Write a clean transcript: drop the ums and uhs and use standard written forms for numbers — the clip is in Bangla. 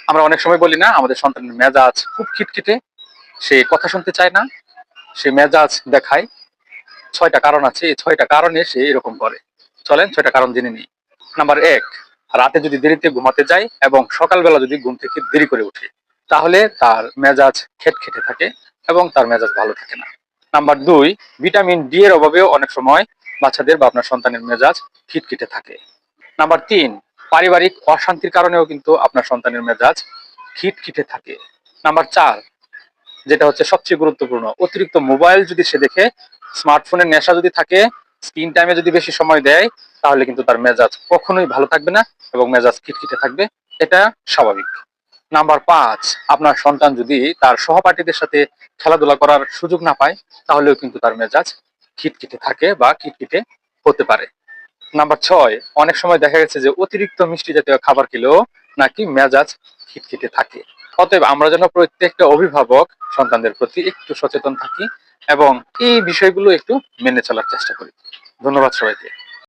আমরা অনেক সময় বলি না, আমাদের সন্তানের মেজাজ খুব খিটখিটে, সে কথা শুনতে চায় না, সে মেজাজ দেখায়। 6টা কারণ আছে, এই 6টা কারণে সে এরকম করে। চলেন 6টা কারণ জেনে নিই। নাম্বার 1, রাতে যদি দেরিতে ঘুমাতে যায় এবং সকালবেলা যদি ঘুম থেকে দেরি করে উঠে, তাহলে তার মেজাজ খেটখেটে থাকে এবং তার মেজাজ ভালো থাকে না। নাম্বার 2, ভিটামিন ডি এর অভাবেও অনেক সময় বাচ্চাদের বা আপনার সন্তানের মেজাজ খিটখিটে থাকে। নাম্বার 3, পারিবারিক অশান্তির কারণেও কিন্তু আপনার সন্তানের মেজাজ খিটখিটে থাকে। নাম্বার 4, যেটা হচ্ছে সবচেয়ে গুরুত্বপূর্ণ, অতিরিক্ত মোবাইল যদি সে দেখে, স্মার্টফোনের নেশা যদি থাকে, স্ক্রিন টাইমে যদি বেশি সময় দেয়, তাহলে কিন্তু তার মেজাজ কখনোই ভালো থাকবে না এবং মেজাজ খিটখিটে থাকবে। এটা স্বাভাবিক। নাম্বার 5, আপনার সন্তান যদি তার সহপাঠীদের সাথে খেলাধুলা করার সুযোগ না পায়, তাহলেও কিন্তু তার মেজাজ খিটখিটে থাকে বা খিটখিটে হতে পারে। নাম্বার 6, অনেক সময় দেখা গেছে যে অতিরিক্ত মিষ্টি জাতীয় খাবার খেলেও নাকি মেজাজ খিটখিটে থাকে। অতএব আমরা যেন প্রত্যেকটা অভিভাবক সন্তানদের প্রতি একটু সচেতন থাকি এবং এই বিষয়গুলো একটু মেনে চলার চেষ্টা করি। ধন্যবাদ সবাইকে।